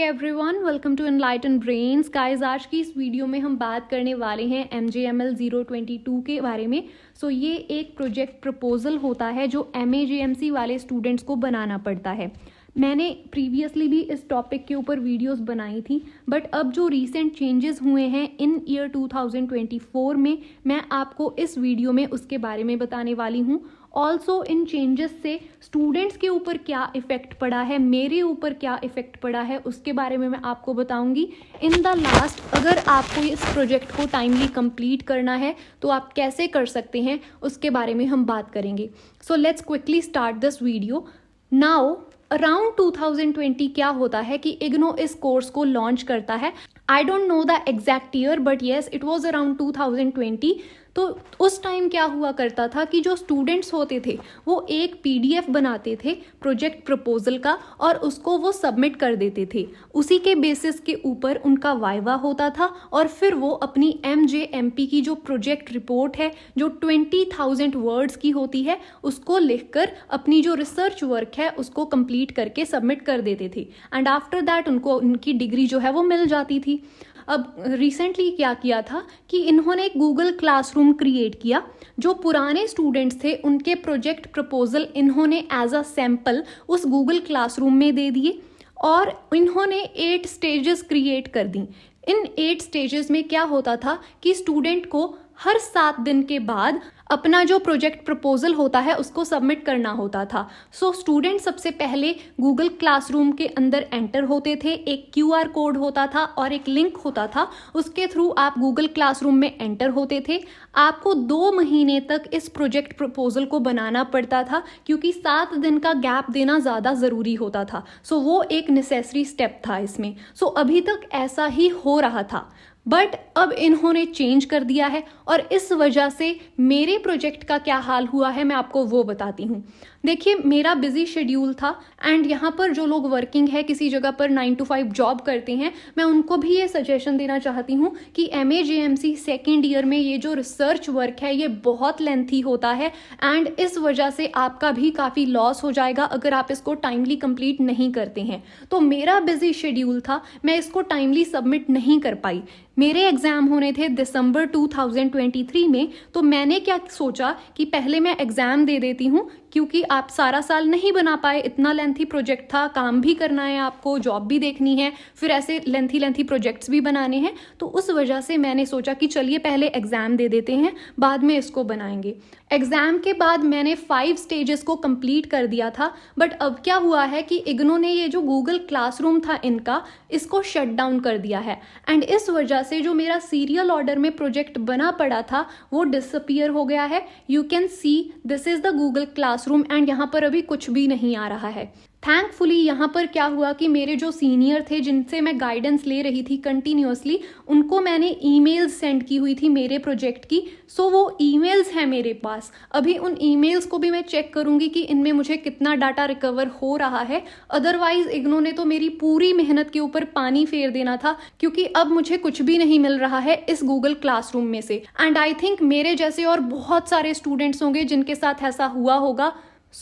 Everyone, welcome to enlighten brains. Guys, आज की इस वीडियो में हम बात करने वाले हैं MJML 022 के बारे में। ये एक प्रोजेक्ट प्रपोजल होता है जो MAJMC वाले स्टूडेंट्स को बनाना पड़ता है। मैंने प्रीवियसली भी इस टॉपिक के ऊपर वीडियोस बनाई थी, बट अब जो रीसेंट चेंजेस हुए हैं इन ईयर 2024 में, मैं आपको इस वीडियो में उसके बारे में बताने वाली हूँ। ऑल्सो इन चेंजेस से स्टूडेंट्स के ऊपर क्या इफ़ेक्ट पड़ा है, मेरे ऊपर क्या इफ़ेक्ट पड़ा है, उसके बारे में मैं आपको बताऊंगी इन द लास्ट। अगर आपको इस प्रोजेक्ट को टाइमली कंप्लीट करना है तो आप कैसे कर सकते हैं, उसके बारे में हम बात करेंगे। So let's quickly start this video now. Around 2020 क्या होता है कि इग्नो इस कोर्स को लॉन्च करता है। I don't know the exact year, but yes it was around 2020। तो उस टाइम क्या हुआ करता था कि जो स्टूडेंट्स होते थे वो एक PDF बनाते थे प्रोजेक्ट प्रपोजल का और उसको वो सबमिट कर देते थे। उसी के बेसिस के ऊपर उनका वाइवा होता था और फिर वो अपनी MJMP की जो प्रोजेक्ट रिपोर्ट है, जो 20,000 वर्ड्स की होती है, उसको लिखकर अपनी जो रिसर्च वर्क है उसको कंप्लीट करके सबमिट कर देते थे। एंड आफ्टर दैट उनको उनकी डिग्री जो है वो मिल जाती थी। अब रिसेंटली क्या किया था कि इन्होंने एक गूगल क्लासरूम क्रिएट किया। जो पुराने स्टूडेंट्स थे उनके प्रोजेक्ट प्रपोजल इन्होंने एज अ सैम्पल उस गूगल क्लासरूम में दे दिए और इन्होंने 8 स्टेजेस क्रिएट कर दी। इन 8 स्टेजेस में क्या होता था कि स्टूडेंट को हर 7 दिन के बाद अपना जो प्रोजेक्ट प्रपोजल होता है उसको सबमिट करना होता था। स्टूडेंट सबसे पहले गूगल क्लासरूम के अंदर एंटर होते थे। एक QR कोड होता था और एक लिंक होता था, उसके थ्रू आप गूगल क्लासरूम में एंटर होते थे। आपको 2 महीने तक इस प्रोजेक्ट प्रपोजल को बनाना पड़ता था क्योंकि 7 दिन का गैप देना ज़्यादा ज़रूरी होता था। वो एक नेसेसरी स्टेप था इसमें। अभी तक ऐसा ही हो रहा था, बट अब इन्होंने चेंज कर दिया है और इस वजह से मेरे प्रोजेक्ट का क्या हाल हुआ है मैं आपको वो बताती हूँ। देखिए, मेरा बिजी शेड्यूल था एंड यहाँ पर जो लोग वर्किंग है, किसी जगह पर 9 to 5 जॉब करते हैं, मैं उनको भी ये सजेशन देना चाहती हूँ कि MAJMC सेकेंड ईयर में ये जो रिसर्च वर्क है ये बहुत लेंथी होता है एंड इस वजह से आपका भी काफ़ी लॉस हो जाएगा अगर आप इसको टाइमली कंप्लीट नहीं करते हैं। तो मेरा बिजी शेड्यूल था, मैं इसको टाइमली सबमिट नहीं कर पाई। मेरे एग्ज़ाम होने थे दिसंबर 2023 में, तो मैंने क्या सोचा कि पहले मैं एग्ज़ाम दे देती हूँ क्योंकि आप सारा साल नहीं बना पाए, इतना लेंथी प्रोजेक्ट था, काम भी करना है आपको, जॉब भी देखनी है, फिर ऐसे लेंथी प्रोजेक्ट्स भी बनाने हैं। तो उस वजह से मैंने सोचा कि चलिए पहले एग्ज़ाम दे देते हैं, बाद में इसको बनाएंगे। एग्ज़ाम के बाद मैंने 5 स्टेजेस को कंप्लीट कर दिया था, बट अब क्या हुआ है कि इग्नो ने ये जो गूगल क्लासरूम था इनका, इसको शट डाउन कर दिया है एंड इस वजह से जो मेरा सीरियल ऑर्डर में प्रोजेक्ट बना पड़ा था वो डिसअपीयर हो गया है। You can see this is the Google classroom and यहाँ पर अभी कुछ भी नहीं आ रहा है। थैंकफुली यहाँ पर क्या हुआ कि मेरे जो सीनियर थे जिनसे मैं गाइडेंस ले रही थी कंटिन्यूअसली, उनको मैंने ईमेल्स सेंड की हुई थी मेरे प्रोजेक्ट की। वो ईमेल्स हैं मेरे पास। अभी उन ईमेल्स को भी मैं चेक करूँगी कि इनमें मुझे कितना डाटा रिकवर हो रहा है। अदरवाइज इग्नो ने तो मेरी पूरी मेहनत के ऊपर पानी फेर देना था क्योंकि अब मुझे कुछ भी नहीं मिल रहा है इस गूगल क्लासरूम में से। एंड आई थिंक मेरे जैसे और बहुत सारे स्टूडेंट्स होंगे जिनके साथ ऐसा हुआ होगा।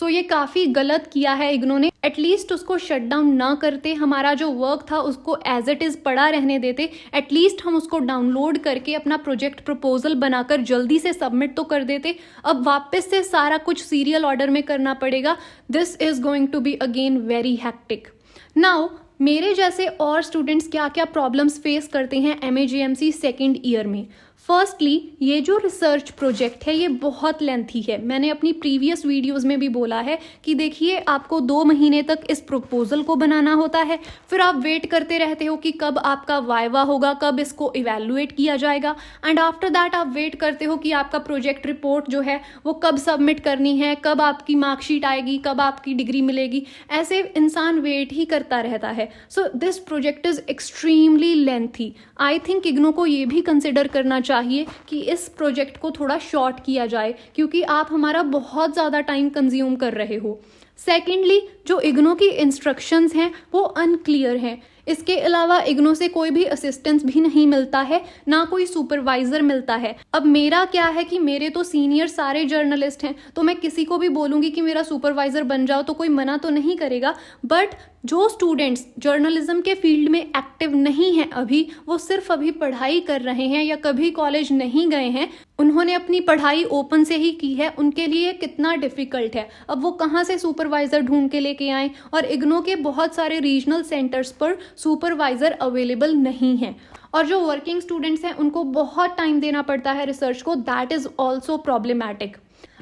ये काफ़ी गलत किया है इग्नो ने। एटलीस्ट उसको शट डाउन ना करते, हमारा जो वर्क था उसको एज इट इज़ पड़ा रहने देते। एटलीस्ट हम उसको डाउनलोड करके अपना प्रोजेक्ट प्रपोजल बनाकर जल्दी से सबमिट तो कर देते। अब वापस से सारा कुछ सीरियल ऑर्डर में करना पड़ेगा। This is going to be again very hectic. Now मेरे जैसे और स्टूडेंट्स क्या क्या प्रॉब्लम्स फेस करते हैं MAJMC सेकेंड ईयर में। फर्स्टली, ये जो रिसर्च प्रोजेक्ट है ये बहुत लेंथी है। मैंने अपनी प्रीवियस वीडियोस में भी बोला है कि देखिए, आपको 2 महीने तक इस प्रपोजल को बनाना होता है, फिर आप वेट करते रहते हो कि कब आपका वाइवा होगा, कब इसको इवैल्यूएट किया जाएगा एंड आफ्टर दैट आप वेट करते हो कि आपका प्रोजेक्ट रिपोर्ट जो है वो कब सबमिट करनी है, कब आपकी मार्कशीट आएगी, कब आपकी डिग्री मिलेगी। ऐसे इंसान वेट ही करता रहता है। This project is extremely lengthy. I think IGNOU को ये भी कंसिडर करना चाहिए कि इस प्रोजेक्ट को थोड़ा शॉर्ट किया जाए क्योंकि आप हमारा बहुत ज़्यादा टाइम कंज्यूम कर रहे हो। सेकेंडली, जो इग्नो की इंस्ट्रक्शंस हैं वो अनक्लियर हैं। इसके अलावा इग्नो से कोई भी असिस्टेंस भी नहीं मिलता है, ना कोई सुपरवाइजर मिलता है। अब मेरा क्या है कि मेरे तो सीनियर सारे जर्नलिस्ट हैं, तो मैं किसी को भी बोलूँगी कि मेरा सुपरवाइजर बन जाओ तो कोई मना तो नहीं करेगा। बट जो स्टूडेंट्स जर्नलिज्म के फील्ड में एक्टिव नहीं हैं अभी, वो सिर्फ अभी पढ़ाई कर रहे हैं या कभी कॉलेज नहीं गए हैं, उन्होंने अपनी पढ़ाई ओपन से ही की है, उनके लिए कितना डिफ़िकल्ट है। अब वो कहाँ से सुपरवाइज़र ढूंढ के लेके आएँ, और इग्नो के बहुत सारे रीजनल सेंटर्स पर सुपरवाइज़र अवेलेबल नहीं हैं। और जो वर्किंग स्टूडेंट्स हैं उनको बहुत टाइम देना पड़ता है रिसर्च को, दैट इज़ ऑल्सो प्रॉब्लमैटिक।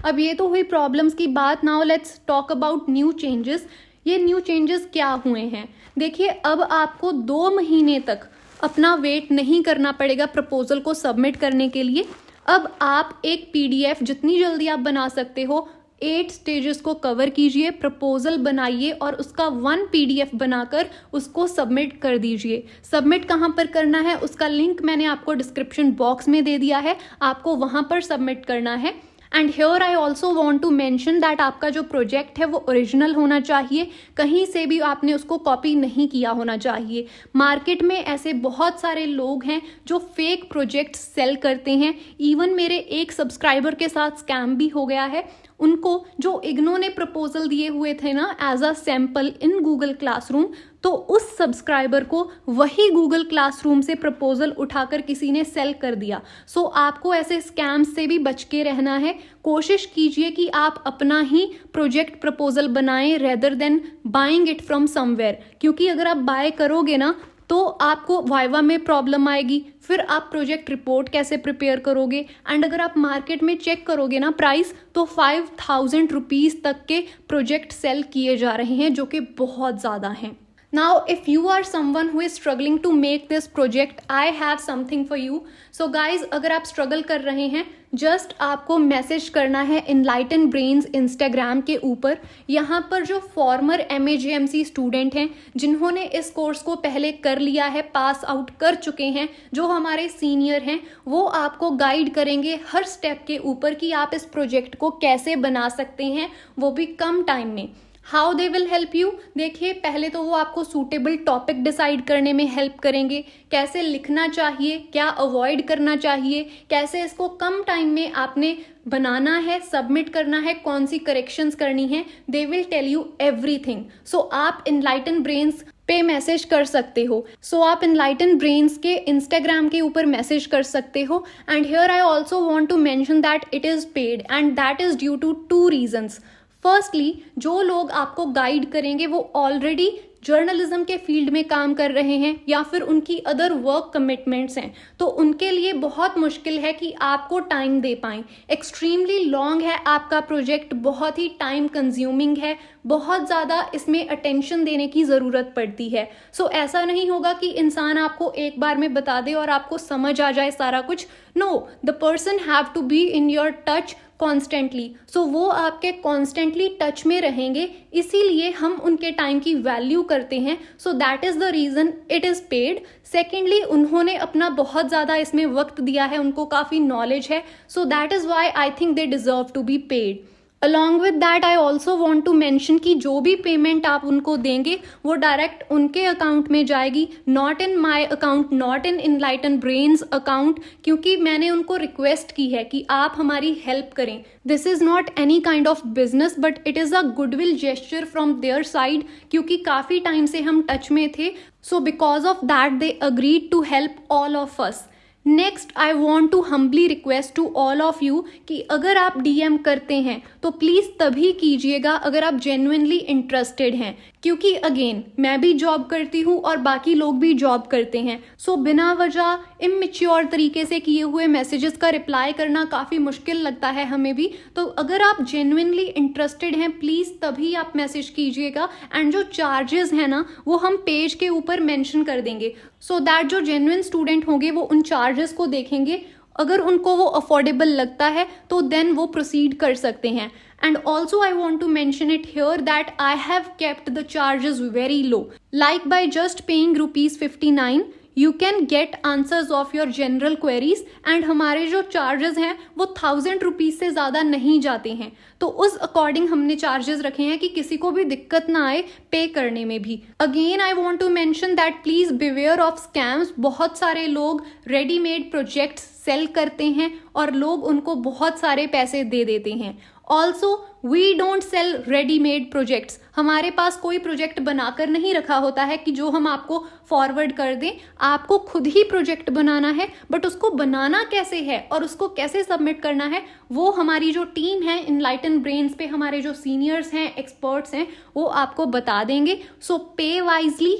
अब ये तो हुई प्रॉब्लम्स की बात। Now let's talk about new changes. ये न्यू चेंजेस क्या हुए हैं? देखिए, अब आपको 2 महीने तक अपना वेट नहीं करना पड़ेगा प्रपोजल को सबमिट करने के लिए। अब आप एक PDF जितनी जल्दी आप बना सकते हो 8 स्टेजेस को कवर कीजिए, प्रपोजल बनाइए और उसका 1 PDF बनाकर उसको सबमिट कर दीजिए। सबमिट कहाँ पर करना है उसका लिंक मैंने आपको डिस्क्रिप्शन बॉक्स में दे दिया है, आपको वहाँ पर सबमिट करना है। And here I also want to mention that आपका जो प्रोजेक्ट है वो ओरिजिनल होना चाहिए, कहीं से भी आपने उसको कॉपी नहीं किया होना चाहिए। मार्केट में ऐसे बहुत सारे लोग हैं जो फेक प्रोजेक्ट सेल करते हैं। इवन मेरे एक सब्सक्राइबर के साथ स्कैम भी हो गया है। उनको जो इग्नो ने प्रपोजल दिए हुए थे ना as a sample in Google classroom, तो उस सब्सक्राइबर को वही गूगल क्लासरूम से प्रपोजल उठाकर किसी ने सेल कर दिया। सो आपको ऐसे स्कैम्स से भी बच के रहना है। कोशिश कीजिए कि आप अपना ही प्रोजेक्ट प्रपोजल बनाएं rather than buying it from somewhere, क्योंकि अगर आप बाय करोगे ना तो आपको वाइवा में प्रॉब्लम आएगी, फिर आप प्रोजेक्ट रिपोर्ट कैसे प्रिपेयर करोगे। एंड अगर आप मार्केट में चेक करोगे ना प्राइस, तो 5000 रुपीज़ तक के प्रोजेक्ट सेल किए जा रहे हैं, जो कि बहुत ज़्यादा हैं। Now, if you are someone who is struggling to make this project, I have something for you. So guys, अगर आप struggle कर रहे हैं, जस्ट आपको मैसेज करना है इनलाइटन ब्रेन्स इंस्टाग्राम के ऊपर। यहाँ पर जो फॉर्मर MAJMC स्टूडेंट हैं, जिन्होंने इस कोर्स को पहले कर लिया है, पास आउट कर चुके हैं, जो हमारे सीनियर हैं, वो आपको गाइड करेंगे हर स्टेप के ऊपर कि आप इस प्रोजेक्ट को कैसे बना सकते हैं, वो भी कम टाइम में। How they will help you? देखिए, पहले तो वो आपको सूटेबल टॉपिक डिसाइड करने में हेल्प करेंगे, कैसे लिखना चाहिए, क्या अवॉइड करना चाहिए, कैसे इसको कम टाइम में आपने बनाना है, सबमिट करना है, कौन सी करेक्शंस करनी है। They will tell you everything. So आप इनलाइटन ब्रेन्स पे मैसेज कर सकते हो। आप इनलाइटन ब्रेन्स के इंस्टाग्राम के ऊपर मैसेज कर सकते हो। And here I also want to mention that it is paid, and that is due to 2 reasons. Firstly, जो लोग आपको गाइड करेंगे वो ऑलरेडी जर्नलिज्म के फील्ड में काम कर रहे हैं या फिर उनकी अदर वर्क कमिटमेंट्स हैं, तो उनके लिए बहुत मुश्किल है कि आपको टाइम दे पाएं। एक्सट्रीमली लॉन्ग है आपका प्रोजेक्ट, बहुत ही टाइम कंज्यूमिंग है, बहुत ज़्यादा इसमें अटेंशन देने की ज़रूरत पड़ती है। ऐसा नहीं होगा कि इंसान आपको एक बार में बता दे और आपको समझ आ जाए सारा कुछ। No, the person have to be in your touch constantly. वो आपके कॉन्स्टेंटली टच में रहेंगे, इसीलिए हम उनके टाइम की वैल्यू करते हैं। That is the reason it is paid. Secondly, उन्होंने अपना बहुत ज़्यादा इसमें वक्त दिया है, उनको काफ़ी नॉलेज है, that is why I think they deserve to be paid. Along with that I also want to mention कि जो भी पेमेंट आप उनको देंगे वो डायरेक्ट उनके अकाउंट में जाएगी, not in my account, not in enlighten brains account, क्योंकि मैंने उनको रिक्वेस्ट की है कि आप हमारी हेल्प करें। This is not any kind of business, but it is a goodwill gesture from their side, क्योंकि काफ़ी टाइम से हम टच में थे। Because of that they agreed to help all of us. Next, I want to humbly request to all of you कि अगर आप DM करते हैं तो प्लीज़ तभी कीजिएगा अगर आप जेन्युइनली इंटरेस्टेड हैं, क्योंकि अगेन मैं भी जॉब करती हूँ और बाकी लोग भी जॉब करते हैं। बिना वजह इमेच्योर तरीके से किए हुए मैसेजेस का रिप्लाई करना काफ़ी मुश्किल लगता है हमें भी। तो अगर आप जेन्युइनली इंटरेस्टेड हैं, प्लीज़ तभी आप मैसेज कीजिएगा। एंड जो चार्जेस हैं ना, वो हम पेज के ऊपर मेंशन कर देंगे, दैट जो जेन्युइन स्टूडेंट होंगे वो उन चार्जेस को देखेंगे, अगर उनको वो अफोर्डेबल लगता है तो देन वो प्रोसीड कर सकते हैं। And also I want to mention it here that I have kept the charges very low. Like by just paying ₹59, you can get answers of your general queries and हमारे जो charges हैं वो 1000 rupees से ज़्यादा नहीं जाते हैं। तो उस अकॉर्डिंग हमने चार्जेस रखे हैं कि किसी को भी दिक्कत ना आए पे करने में भी। Again I want to mention that please beware of scams. बहुत सारे लोग रेडीमेड प्रोजेक्ट्स सेल करते हैं और लोग उनको बहुत सारे पैसे दे देते हैं। Also we don't sell readymade projects. हमारे पास कोई प्रोजेक्ट बनाकर नहीं रखा होता है कि जो हम आपको फॉरवर्ड कर दें। आपको खुद ही प्रोजेक्ट बनाना है, बट उसको बनाना कैसे है और उसको कैसे सबमिट करना है वो हमारी जो टीम है इनलाइटन ब्रेन्स पे, हमारे जो सीनियर्स हैं, एक्सपर्ट्स हैं, वो आपको बता देंगे। So pay wisely.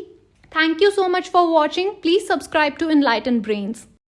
Thank you so much for watching. Please subscribe to enlighten brains.